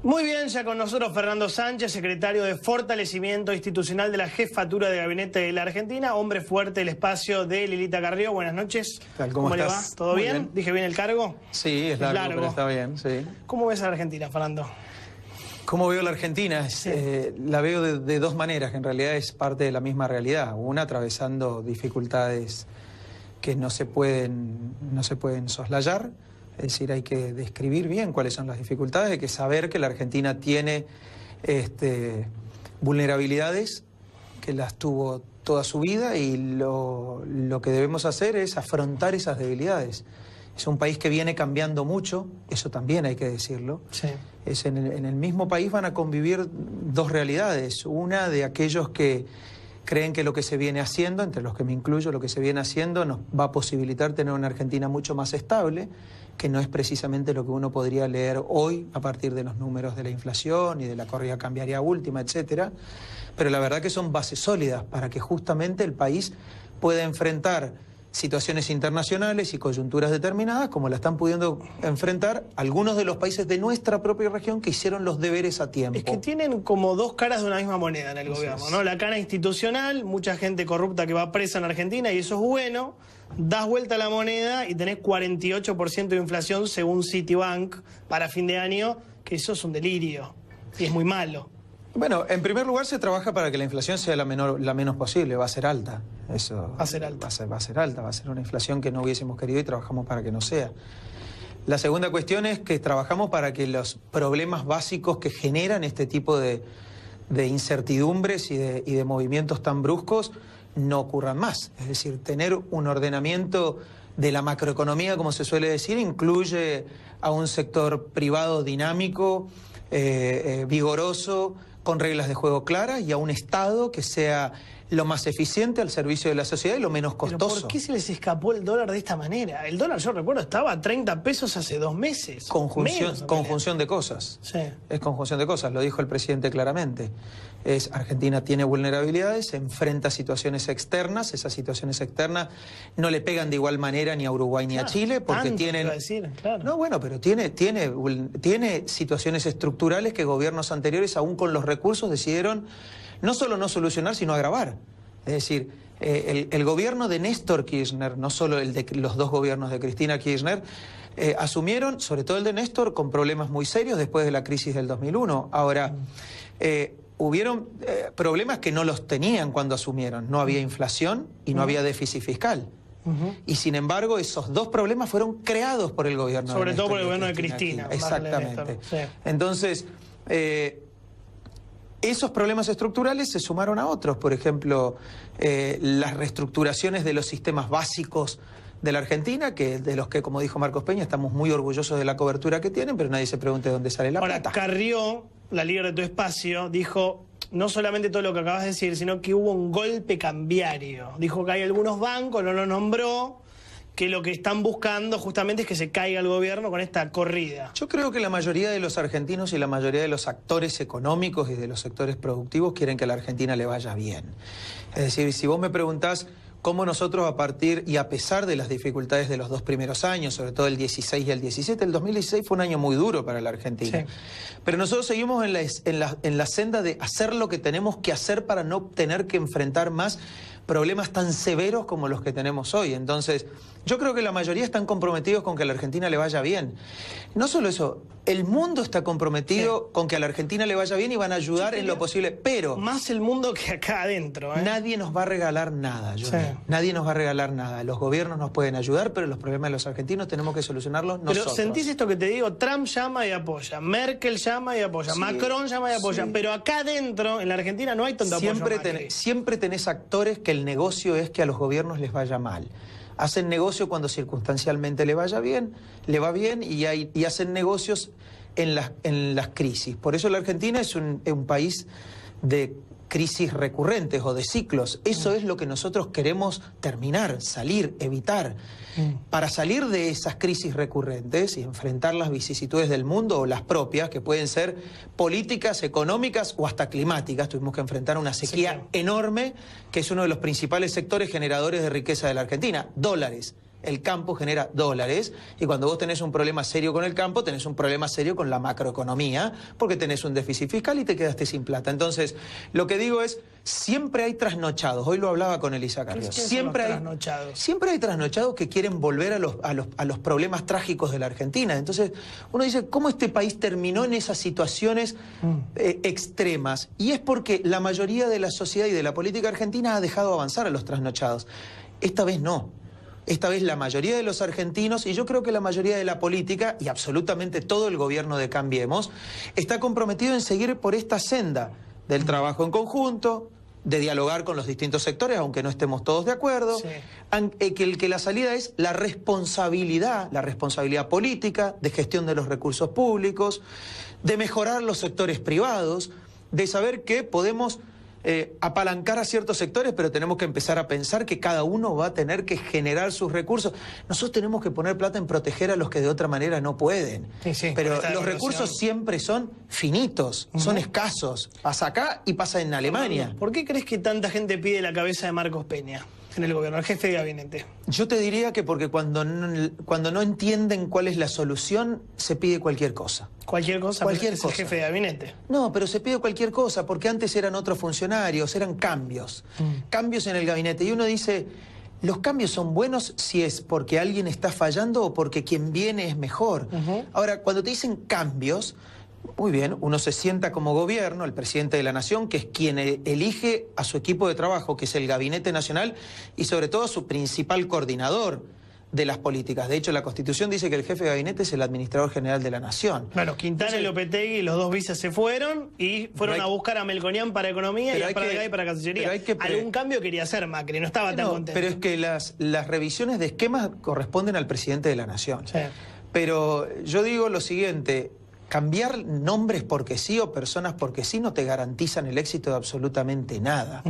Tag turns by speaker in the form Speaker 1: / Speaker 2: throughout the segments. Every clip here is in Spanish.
Speaker 1: Muy bien, ya con nosotros Fernando Sánchez, secretario de Fortalecimiento Institucional de la Jefatura de Gabinete de la Argentina, hombre fuerte del espacio de Lilita Carrió. Buenas noches.
Speaker 2: ¿Cómo
Speaker 1: le va?
Speaker 2: estás?
Speaker 1: ¿Todo
Speaker 2: Muy
Speaker 1: bien?
Speaker 2: bien.
Speaker 1: ¿Dije bien el cargo?
Speaker 2: Sí, es largo, pero está bien, sí.
Speaker 1: ¿Cómo ves a la Argentina, Fernando?
Speaker 2: ¿Cómo veo la Argentina? La veo de dos maneras, que en realidad es parte de la misma realidad. Una, atravesando dificultades que no se pueden soslayar. Es decir, hay que describir bien cuáles son las dificultades, hay que saber que la Argentina tiene vulnerabilidades, que las tuvo toda su vida, y lo que debemos hacer es afrontar esas debilidades. Es un país que viene cambiando mucho, eso también hay que decirlo.
Speaker 1: Sí.
Speaker 2: En el mismo país van a convivir dos realidades. Una de aquellos que creen que lo que se viene haciendo, entre los que me incluyo, lo que se viene haciendo nos va a posibilitar tener una Argentina mucho más estable, que no es precisamente lo que uno podría leer hoy a partir de los números de la inflación y de la corrida cambiaria última, etcétera. Pero la verdad que son bases sólidas para que justamente el país pueda enfrentar situaciones internacionales y coyunturas determinadas, como la están pudiendo enfrentar algunos de los países de nuestra propia región que hicieron los deberes a tiempo.
Speaker 1: Es que tienen como dos caras de una misma moneda en el gobierno, ¿no? La cara institucional, mucha gente corrupta que va presa en Argentina y eso es bueno. Das vuelta a la moneda y tenés 48% de inflación según Citibank para fin de año, que eso es un delirio y es muy malo.
Speaker 2: Bueno, en primer lugar se trabaja para que la inflación sea la menos posible, va a ser alta. Eso
Speaker 1: va a ser alta.
Speaker 2: Va a ser alta, va a ser una inflación que no hubiésemos querido y trabajamos para que no sea. La segunda cuestión es que trabajamos para que los problemas básicos que generan este tipo de incertidumbres y de movimientos tan bruscos no ocurran más. Es decir, tener un ordenamiento de la macroeconomía, como se suele decir, incluye a un sector privado dinámico, vigoroso, con reglas de juego claras, y a un Estado que sea lo más eficiente al servicio de la sociedad y lo menos costoso.
Speaker 1: ¿Pero por qué se les escapó el dólar de esta manera? El dólar, yo recuerdo, estaba a 30 pesos hace 2 meses.
Speaker 2: Conjunción de cosas.
Speaker 1: Sí.
Speaker 2: Es conjunción de cosas, lo dijo el presidente claramente. Argentina tiene vulnerabilidades, enfrenta situaciones externas, esas situaciones externas no le pegan de igual manera ni a Uruguay ni a Chile, porque tienen...
Speaker 1: Claro.
Speaker 2: No, bueno, pero tiene situaciones estructurales que gobiernos anteriores, aún con los recursos, decidieron no solo no solucionar, sino agravar. Es decir, el gobierno de Néstor Kirchner, no solo el de los dos gobiernos de Cristina Kirchner, asumieron, sobre todo el de Néstor, con problemas muy serios después de la crisis del 2001. Ahora, hubieron problemas que no los tenían cuando asumieron. No había inflación y no había déficit fiscal. Y sin embargo, esos dos problemas fueron creados por el gobierno
Speaker 1: sobre todo por el gobierno de Cristina.
Speaker 2: Exactamente.
Speaker 1: Sí.
Speaker 2: Entonces, esos problemas estructurales se sumaron a otros. Por ejemplo, las reestructuraciones de los sistemas básicos de la Argentina, de los que, como dijo Marcos Peña, estamos muy orgullosos de la cobertura que tienen, pero nadie se pregunta de dónde sale la plata.
Speaker 1: Ahora, Carrió, la líder de Tu Espacio, dijo no solamente todo lo que acabas de decir, sino que hubo un golpe cambiario. Dijo que hay algunos bancos, no lo nombró, que lo que están buscando justamente es que se caiga el gobierno con esta corrida.
Speaker 2: Yo creo que la mayoría de los argentinos y la mayoría de los actores económicos y de los sectores productivos quieren que a la Argentina le vaya bien. Es decir, si vos me preguntás cómo nosotros, a partir y a pesar de las dificultades de los dos primeros años, sobre todo el 16 y el 17, el 2016 fue un año muy duro para la Argentina. Sí. Pero nosotros seguimos en la senda de hacer lo que tenemos que hacer para no tener que enfrentar más problemas tan severos como los que tenemos hoy. Entonces, yo creo que la mayoría están comprometidos con que a la Argentina le vaya bien. No solo eso, el mundo está comprometido con que a la Argentina le vaya bien y van a ayudar en lo posible, pero...
Speaker 1: Más el mundo que acá adentro, ¿eh?
Speaker 2: Nadie nos va a regalar nada, Nadie nos va a regalar nada. Los gobiernos nos pueden ayudar, pero los problemas de los argentinos tenemos que solucionarlos nosotros.
Speaker 1: Pero sentís esto que te digo, Trump llama y apoya, Merkel llama y apoya, Macron llama y apoya, pero acá adentro, en la Argentina, no hay tanto apoyo.
Speaker 2: Siempre tenés actores que el negocio es que a los gobiernos les vaya mal. Hacen negocio cuando circunstancialmente le va bien y hacen negocios en las crisis. Por eso la Argentina es un país de crisis recurrentes o de ciclos. Eso es lo que nosotros queremos terminar, salir, evitar. Para salir de esas crisis recurrentes y enfrentar las vicisitudes del mundo o las propias, que pueden ser políticas, económicas o hasta climáticas. Tuvimos que enfrentar una sequía enorme, que es uno de los principales sectores generadores de riqueza de la Argentina. Dólares. el campo genera dólares, y cuando vos tenés un problema serio con el campo, tenés un problema serio con la macroeconomía, porque tenés un déficit fiscal y te quedaste sin plata. Entonces, lo que digo es, siempre hay trasnochados. Hoy lo hablaba con Elisa Carrió. Siempre hay trasnochados que quieren volver a los problemas trágicos de la Argentina. Entonces, uno dice, ¿cómo este país terminó en esas situaciones extremas? Y es porque la mayoría de la sociedad y de la política argentina ha dejado avanzar a los trasnochados. Esta vez no. Esta vez la mayoría de los argentinos, y yo creo que la mayoría de la política, y absolutamente todo el gobierno de Cambiemos, está comprometido en seguir por esta senda del trabajo en conjunto, de dialogar con los distintos sectores, aunque no estemos todos de acuerdo, que la salida es la responsabilidad política, de gestión de los recursos públicos, de mejorar los sectores privados, de saber que podemos apalancar a ciertos sectores, pero tenemos que empezar a pensar que cada uno va a tener que generar sus recursos. Nosotros tenemos que poner plata en proteger a los que de otra manera no pueden. Pero los recursos siempre son finitos, son escasos. Pasa acá y pasa en Alemania.
Speaker 1: ¿Por qué crees que tanta gente pide la cabeza de Marcos Peña en el gobierno, el jefe de gabinete?
Speaker 2: Yo te diría que porque cuando no entienden cuál es la solución, se pide cualquier cosa.
Speaker 1: ¿Cualquier cosa?
Speaker 2: Cualquier cosa.
Speaker 1: ¿Es el jefe de gabinete?
Speaker 2: No, pero se pide cualquier cosa, porque antes eran otros funcionarios, eran cambios. Cambios en el gabinete. Y uno dice, ¿los cambios son buenos si es porque alguien está fallando o porque quien viene es mejor? Ahora, cuando te dicen cambios, muy bien, uno se sienta como gobierno, el presidente de la Nación, que es quien elige a su equipo de trabajo, que es el Gabinete Nacional, y sobre todo a su principal coordinador de las políticas. De hecho, la Constitución dice que el jefe de gabinete es el administrador general de la Nación.
Speaker 1: Bueno, Quintana y Lopetegui, los dos vices se fueron y fueron a buscar a Melconian para Economía y a Prat para Cancillería. Algún cambio quería hacer Macri, no estaba tan contento.
Speaker 2: Pero es que las revisiones de esquemas corresponden al presidente de la Nación. Pero yo digo lo siguiente, cambiar nombres porque sí o personas porque sí no te garantizan el éxito de absolutamente nada.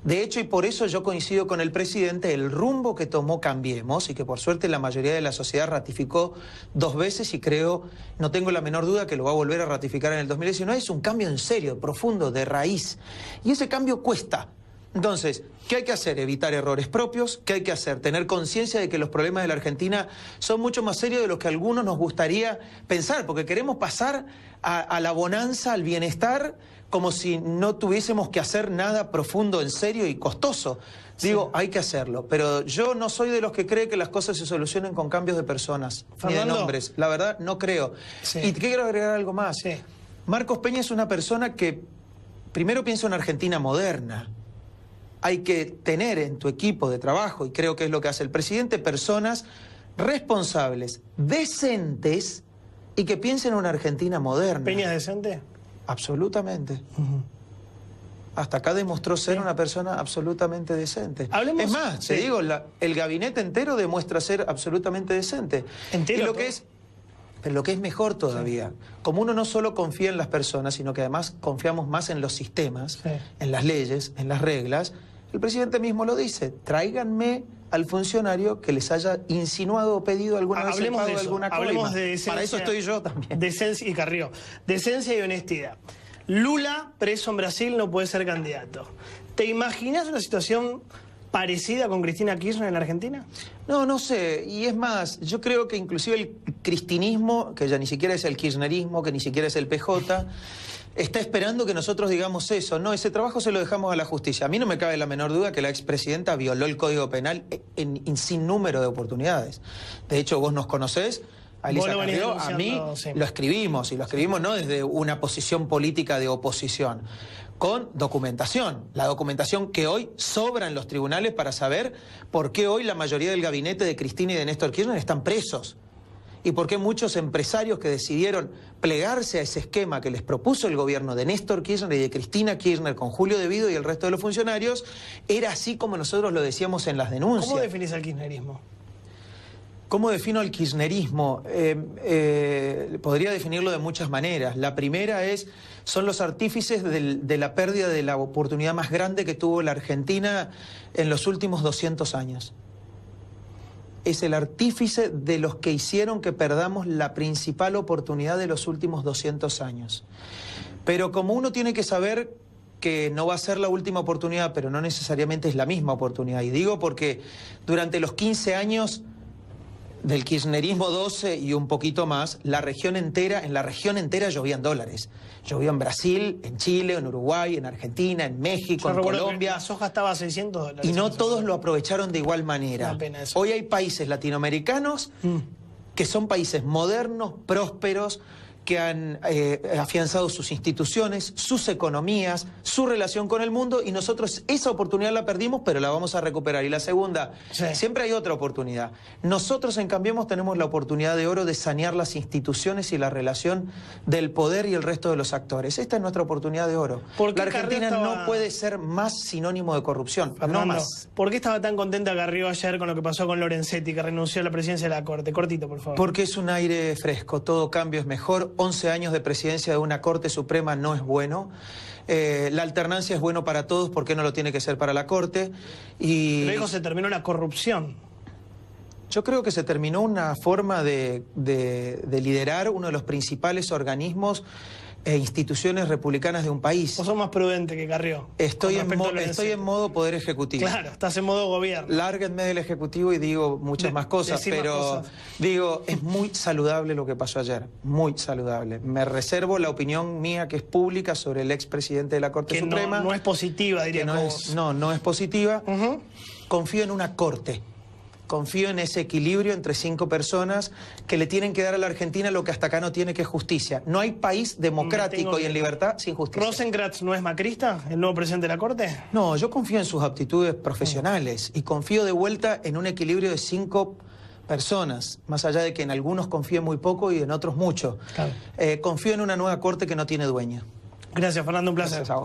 Speaker 2: De hecho, y por eso yo coincido con el presidente, el rumbo que tomó Cambiemos, y que por suerte la mayoría de la sociedad ratificó 2 veces, y creo, no tengo la menor duda que lo va a volver a ratificar en el 2019, es un cambio en serio, profundo, de raíz. Y ese cambio cuesta. Entonces, ¿qué hay que hacer? Evitar errores propios. ¿Qué hay que hacer? Tener conciencia de que los problemas de la Argentina son mucho más serios de los que a algunos nos gustaría pensar, porque queremos pasar a la bonanza, al bienestar, como si no tuviésemos que hacer nada profundo, en serio y costoso. Digo, hay que hacerlo, pero yo no soy de los que cree que las cosas se solucionen con cambios de personas, ni de nombres. La verdad, no creo. Y quiero agregar algo más. Marcos Peña es una persona que primero piensa en Argentina moderna. Hay que tener en tu equipo de trabajo, y creo que es lo que hace el presidente, personas responsables, decentes, y que piensen en una Argentina moderna.
Speaker 1: ¿Peña es decente?
Speaker 2: Absolutamente. Hasta acá demostró ser una persona absolutamente decente. Es más, te digo, el gabinete entero demuestra ser absolutamente decente.
Speaker 1: Entero.
Speaker 2: Pero lo que es mejor todavía, como uno no solo confía en las personas, sino que además confiamos más en los sistemas, en las leyes, en las reglas, el presidente mismo lo dice, tráiganme al funcionario que les haya insinuado o pedido alguna vez el pago de alguna coima.
Speaker 1: Hablemos de decencia.
Speaker 2: Para eso estoy yo también.
Speaker 1: Decencia y Carrió. Decencia y honestidad. Lula, preso en Brasil, no puede ser candidato. ¿Te imaginas una situación parecida con Cristina Kirchner en la Argentina?
Speaker 2: No, no sé. Y es más, yo creo que inclusive el cristinismo, que ya ni siquiera es el kirchnerismo, que ni siquiera es el PJ, está esperando que nosotros digamos eso. No, ese trabajo se lo dejamos a la justicia. A mí no me cabe la menor duda que la expresidenta violó el Código Penal en sin número de oportunidades. De hecho, vos nos conocés. A Elisa Carrió, a mí lo escribimos, y lo escribimos no desde una posición política de oposición, con documentación. La documentación que hoy sobra en los tribunales para saber por qué hoy la mayoría del gabinete de Cristina y de Néstor Kirchner están presos. Y por qué muchos empresarios que decidieron plegarse a ese esquema que les propuso el gobierno de Néstor Kirchner y de Cristina Kirchner con Julio De Vido y el resto de los funcionarios, era así como nosotros lo decíamos en las denuncias.
Speaker 1: ¿Cómo definís el kirchnerismo?
Speaker 2: ¿Cómo defino el kirchnerismo? Podría definirlo de muchas maneras. La primera son los artífices de la pérdida de la oportunidad más grande que tuvo la Argentina en los últimos 200 años. Es el artífice de los que hicieron que perdamos la principal oportunidad de los últimos 200 años. Pero como uno tiene que saber que no va a ser la última oportunidad, pero no necesariamente es la misma oportunidad. Y digo porque durante los 15 años del kirchnerismo 12 y un poquito más, en la región entera llovían dólares. Llovía en Brasil, en Chile, en Uruguay, en Argentina, en México, en Colombia.
Speaker 1: La soja estaba a $600.
Speaker 2: Y no todos lo aprovecharon de igual manera.
Speaker 1: Una pena eso.
Speaker 2: Hoy hay países latinoamericanos que son países modernos, prósperos, que han afianzado sus instituciones, sus economías, su relación con el mundo, y nosotros esa oportunidad la perdimos, pero la vamos a recuperar. Y la segunda, siempre hay otra oportunidad. Nosotros en Cambiemos tenemos la oportunidad de oro de sanear las instituciones y la relación del poder y el resto de los actores. Esta es nuestra oportunidad de oro. La Argentina no puede ser más sinónimo de corrupción,
Speaker 1: Fernando,
Speaker 2: no más.
Speaker 1: ¿Por qué estaba tan contenta Carrió ayer con lo que pasó con Lorenzetti, que renunció a la presidencia de la Corte? Cortito, por favor.
Speaker 2: Porque es un aire fresco, todo cambio es mejor. 11 años de presidencia de una Corte Suprema no es bueno. La alternancia es bueno para todos, ¿por qué no lo tiene que ser para la Corte? Y
Speaker 1: luego se terminó la corrupción.
Speaker 2: yo creo que se terminó una forma de liderar uno de los principales organismos e instituciones republicanas de un país.
Speaker 1: Vos sos más prudente que Carrió.
Speaker 2: Estoy en modo poder ejecutivo.
Speaker 1: Claro, estás en modo gobierno.
Speaker 2: Lárguenme del ejecutivo y digo muchas más cosas, pero digo, es muy saludable lo que pasó ayer, muy saludable. Me reservo la opinión mía, que es pública, sobre el expresidente de la Corte Suprema.
Speaker 1: No es positiva, diría vos.
Speaker 2: No es positiva. Confío en una Corte. Confío en ese equilibrio entre 5 personas que le tienen que dar a la Argentina lo que hasta acá no tiene, que es justicia. No hay país democrático y en libertad sin justicia.
Speaker 1: ¿Rosenkrantz no es macrista, el nuevo presidente de la Corte?
Speaker 2: No, yo confío en sus aptitudes profesionales y confío de vuelta en un equilibrio de 5 personas, más allá de que en algunos confíe muy poco y en otros mucho. Claro. Confío en una nueva Corte que no tiene dueño.
Speaker 1: Gracias, Fernando, un placer.
Speaker 2: Gracias a vos.